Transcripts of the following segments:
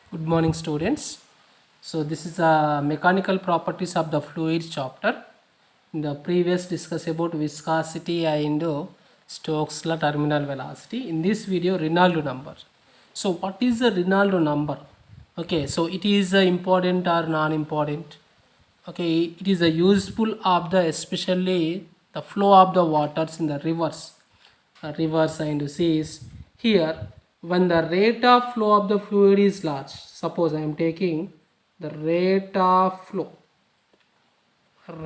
Good morning, students. So this is a mechanical properties of the fluids chapter. In the previous discuss about viscosity and Stokes law terminal velocity. In this video, Reynolds number. So what is the Reynolds number? Okay, so it is important or non-important. Okay, it is a useful of the especially the flow of the waters in the rivers and seas. Here, when the rate of flow of the fluid is large, suppose I am taking the rate of flow of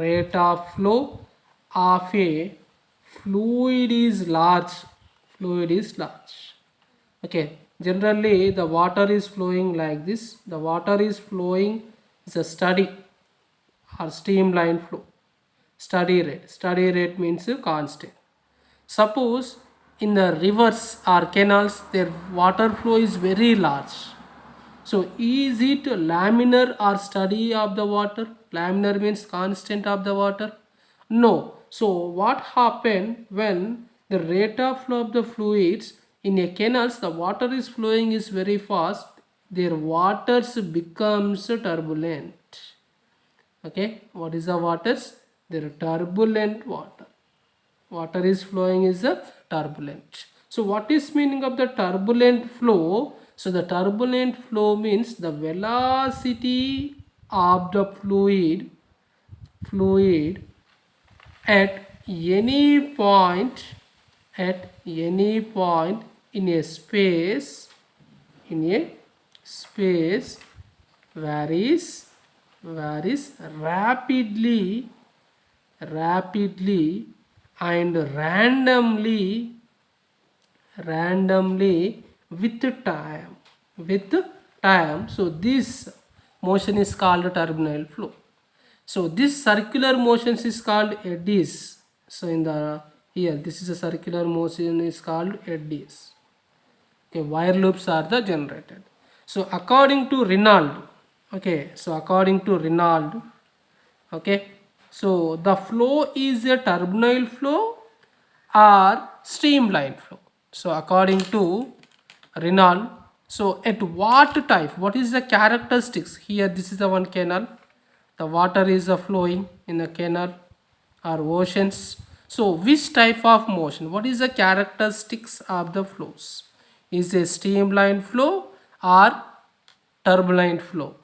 a fluid is large. Okay, generally the water is flowing like this. The water is flowing is a steady or streamline flow. Steady rate means constant. Suppose in the rivers or canals their water flow is very large. So is it laminar or steady of the water? Laminar means constant of the water. No. So what happened when the rate of flow of the fluids in a canals, the water is flowing is very fast, their waters becomes turbulent. Okay, what is the waters? They're turbulent water is flowing is a turbulent. So what is meaning of the turbulent flow? So the turbulent flow means the velocity of the fluid at any point in a space varies rapidly and randomly with time. So this motion is called turbulent flow. So this circular motions is called eddies. So in the here this is a circular motion is called eddies. Okay, wire loops are the generated. So according to Reynolds, okay, so the flow is a turbulent flow or streamline flow. So according to Reynolds, so at what type, what is the characteristics? Here this is the one canal, the water is flowing in the canal or oceans. So which type of motion, what is the characteristics of the flows? Is a streamline flow or turbulent flow?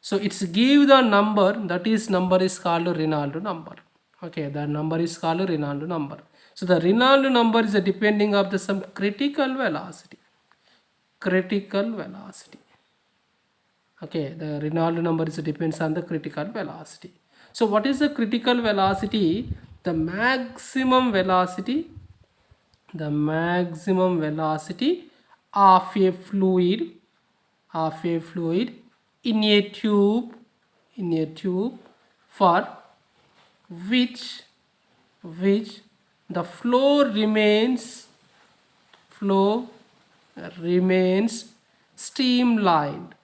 So it's give the number, that is number is called Reynolds number. Okay, the number is called Reynolds number. So the Reynolds number is depending of the some critical velocity. Okay, the Reynolds number is depends on the critical velocity. So what is the critical velocity? The maximum velocity of a fluid in a tube for which the flow remains streamlined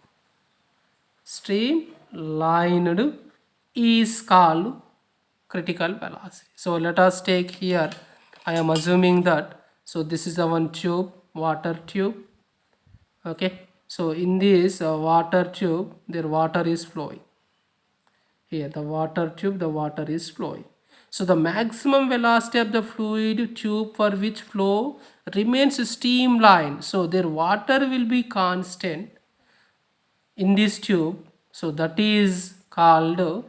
is called critical velocity. So let us take here, I am assuming that, so this is the one tube, water tube. Okay, so in this water tube their water is flowing. Here the water tube, the water is flowing. So the maximum velocity of the fluid tube for which flow remains streamlined, so their water will be constant in this tube. So that is called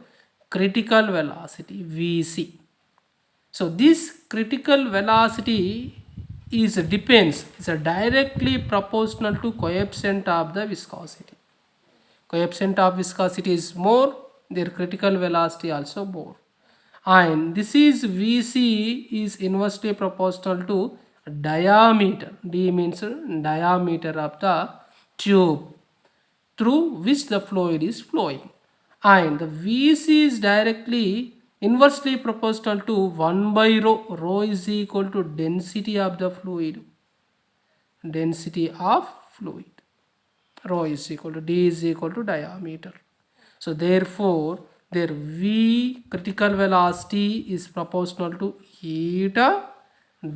critical velocity, VC. So this critical velocity is directly proportional to coefficient of the viscosity. Coefficient of viscosity is more, their critical velocity also more. And this is VC is inversely proportional to diameter. D means diameter of the tube through which the fluid is flowing. And the VC is directly inversely proportional to 1 by rho. Rho is equal to density of the fluid. Rho is equal to D is equal to diameter. So therefore their V critical velocity is proportional to eta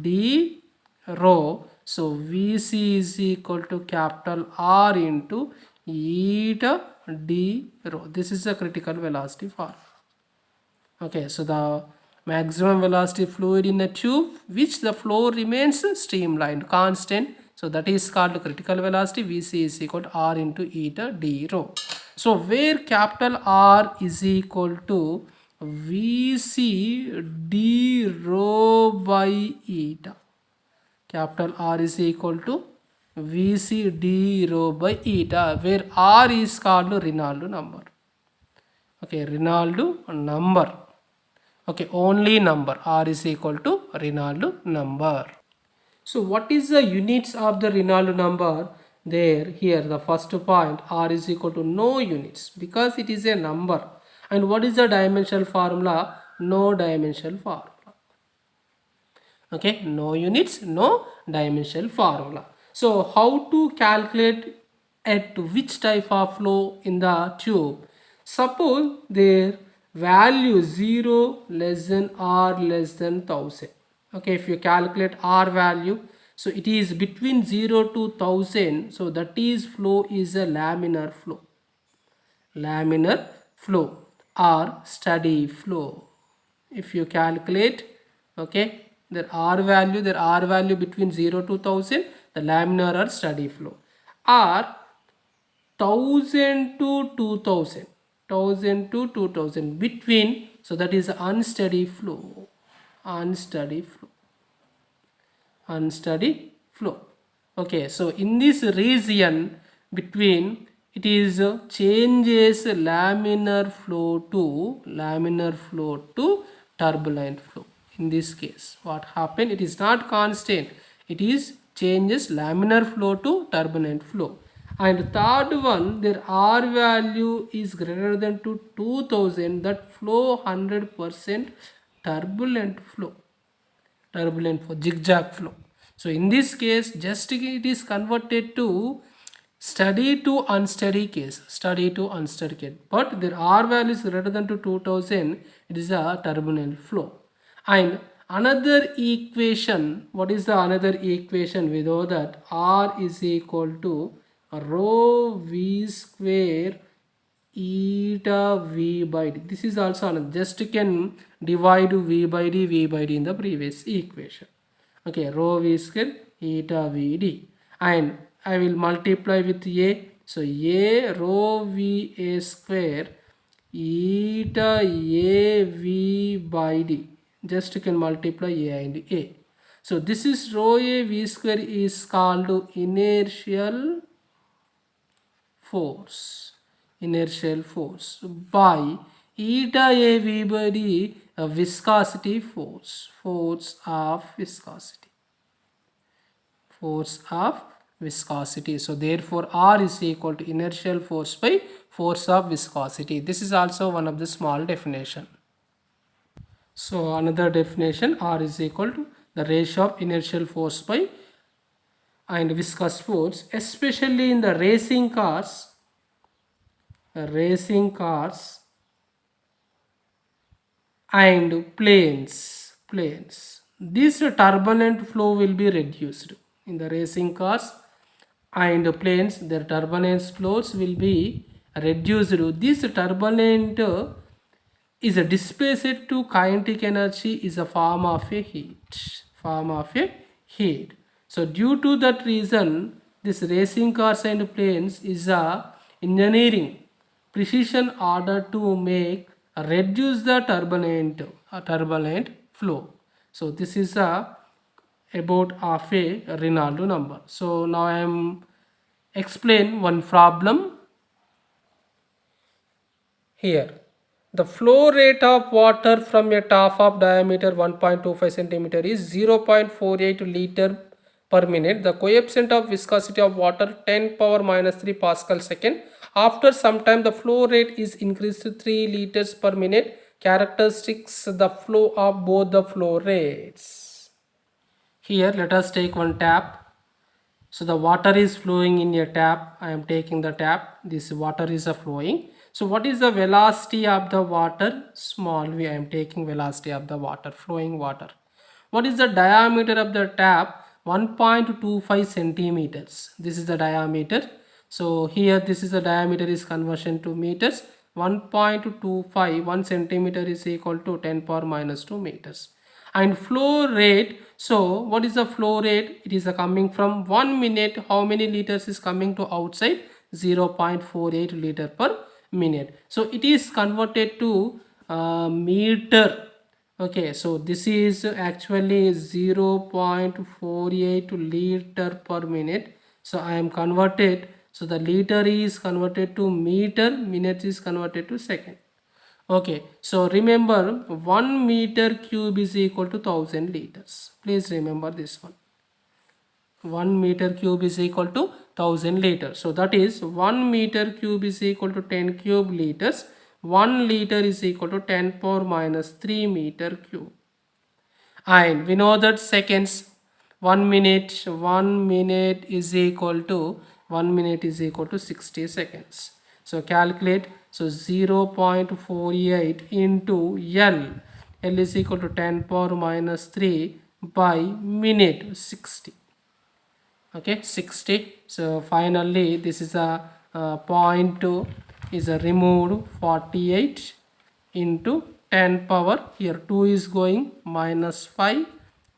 d rho. So VC is equal to capital R into eta d rho. This is the critical velocity formula. Okay, so the maximum velocity fluid in a tube which the flow remains streamlined constant, so that is called critical velocity. Vc is equal to r into eta d rho. So where capital R is equal to Vc d rho by eta, capital R is equal to Vc d rho by eta, where R is called Reynolds number. Okay, Reynolds number. Okay, only number. R is equal to Reynolds number. So what is the units of the Reynolds number? There, here the first point, R is equal to no units because it is a number. And what is the dimensional formula? No dimensional formula. Okay, no units, no dimensional formula. So how to calculate at which type of flow in the tube? Suppose their value 0 less than or less than 1000. Okay, if you calculate R value, so it is between 0 to 1000, so that is flow is a laminar flow. Laminar flow or steady flow. If you calculate, okay, there R value between 0 to 1000, the laminar or steady flow, or 1000 to 2000, 1000 to 2000 between, so that is unsteady flow. Unsteady flow. Okay, so in this region between, it is changes laminar flow to turbulent flow. In this case, what happened? It is not constant, it is changes laminar flow to turbulent flow. And third one, their R value is greater than to 2000, that flow 100% turbulent flow, zigzag flow. So in this case, just it is converted to steady to unsteady case, but their R value is greater than to 2000, it is a turbulent flow. And another equation, what is the another equation? We know that R is equal to rho v square eta v by d. This is also another, just you can divide v by d in the previous equation. Okay, rho v square eta v d, and I will multiply with a, so a rho v a square eta a v by d, just you can multiply a and a. So this is rho a v square is called inertial force by eta a v by d, viscosity force of viscosity. So therefore R is equal to inertial force by force of viscosity. This is also one of the small definition. So another definition, R is equal to the ratio of inertial force by and viscous force, especially in the racing cars and planes. This turbulent flow will be reduced in the racing cars and planes. Their turbulence flows will be reduced. This turbulent is displaced to kinetic energy is a form of a heat. So due to that reason, this racing cars and planes is a engineering precision order to make reduce the turbulent flow. So this is about of a Reynolds number. So now I am explain one problem here. The flow rate of water from a tap of diameter 1.25 centimeter is 0.48 liter per minute. The coefficient of viscosity of water 10 power minus 3 Pascal second. After some time, the flow rate is increased to 3 liters per minute. Characteristics the flow of both the flow rates. Here let us take one tap. So the water is flowing in a tap. I am taking the tap. This water is flowing. So what is the velocity of the water? Small v. I am taking velocity of the water, flowing water. What is the diameter of the tap? 1.25 centimeters. This is the diameter. So here this is the diameter is conversion to meters. 1.25 1 centimeter is equal to 10 power minus 2 meters. And flow rate, so what is the flow rate? It is coming from 1 minute. How many liters is coming to outside? 0.48 liter per minute. So it is converted to meter. Okay, so this is actually 0.48 liter per minute. So I am converted, so the liter is converted to meter, minutes is converted to second. Okay, so remember 1 meter cube is equal to 1000 liters. Please remember this one. 1 meter cube is equal to 1000 liters. So that is 1 meter cube is equal to 10 cube liters. 1 liter is equal to 10 power minus 3 meter cube. And we know that seconds, 1 minute is equal to 60 seconds. So calculate, so 0.48 into L is equal to 10 power minus 3 by minute 60. Okay, 60. So finally this is a point 2 is a removed 48 into 10 power, here 2 is going minus 5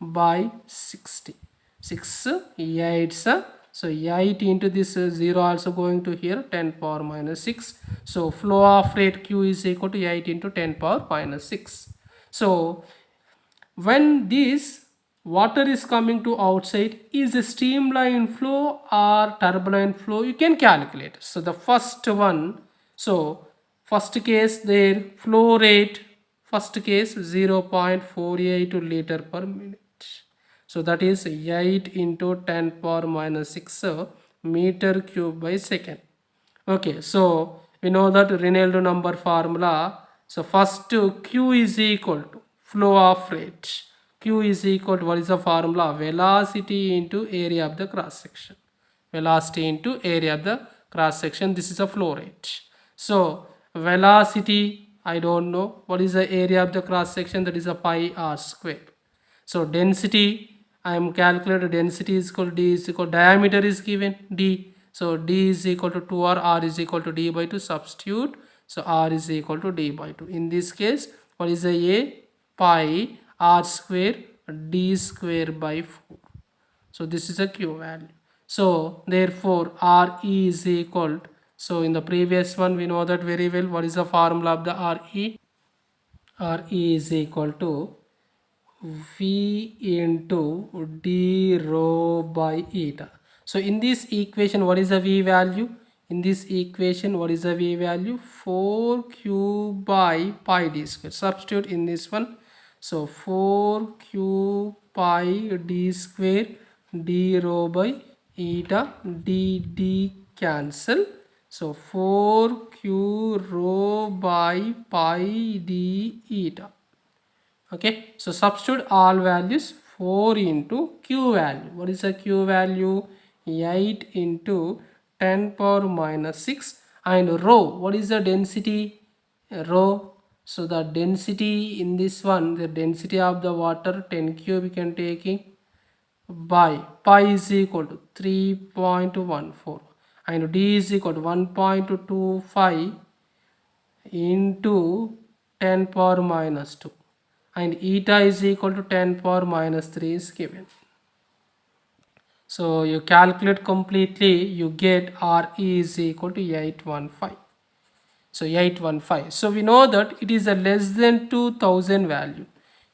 by 60. 6 8s, so 8 into this 0 also going to here 10 power minus 6. So flow of rate Q is equal to 8 into 10 power minus 6. So when this water is coming to outside, is a streamline flow or turbulent flow, you can calculate. So the first one, so first case their flow rate, first case 0.48 liter per minute. So that is 8 into 10 power minus 6 meter cube by second. Okay, so we know that Reynolds number formula. So first Q is equal to flow of rate. Q is equal to, what is the formula? Velocity into area of the cross section. Velocity into area of the cross section. This is a flow rate. So velocity, I don't know. What is the area of the cross section? That is a pi r square. So density, I am calculated density is equal to D is equal to diameter is given D. So D is equal to 2 or R is equal to D by 2. Substitute. So R is equal to D by 2. In this case, what is the A? Pi R square D square by 4. So this is a Q value. So therefore RE is equal to, so in the previous one we know that very well. What is the formula of the RE? RE is equal to V into d rho by eta. So in this equation, what is the V value? In this equation, what is the V value? 4q by pi d square. Substitute in this one. So 4q pi d square d rho by eta, d cancel. So 4q rho by pi d eta. Okay, so substitute all values. 4 into Q value. What is the Q value? 8 into 10 power minus 6. And rho, what is the density? Rho. So the density in this one, the density of the water 10 cube we can take in by pi is equal to 3.14 and d is equal to 1.25 into 10 power minus 2. And eta is equal to 10 power minus 3 is given. So you calculate completely, you get RE is equal to 815. So 815. So we know that it is a less than 2000 value.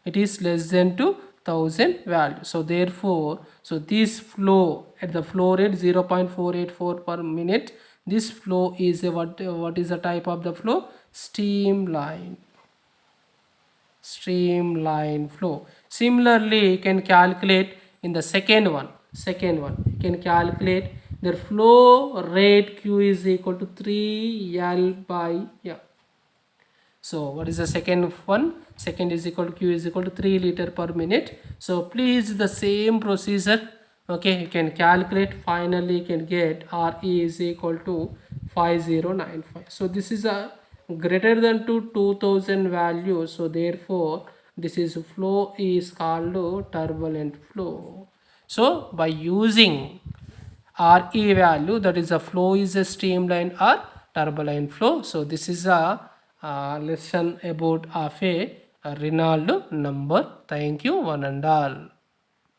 It is less than 2000 value. So therefore, so this flow at the flow rate 0.484 per minute. This flow is a what is the type of the flow? Streamline flow. Similarly, you can calculate in the second one you can calculate the flow rate Q is equal to 3L by M. So what is the second one? Second is equal to Q is equal to 3 liter per minute. So please the same procedure. Okay, you can calculate. Finally you can get RE is equal to 5095. So this is a greater than to 2000 value. So therefore this is flow is called turbulent flow. So by using Re value, that is a flow is a streamline or turbulent flow. So this is a lesson about of a Reynolds number. Thank you one and all.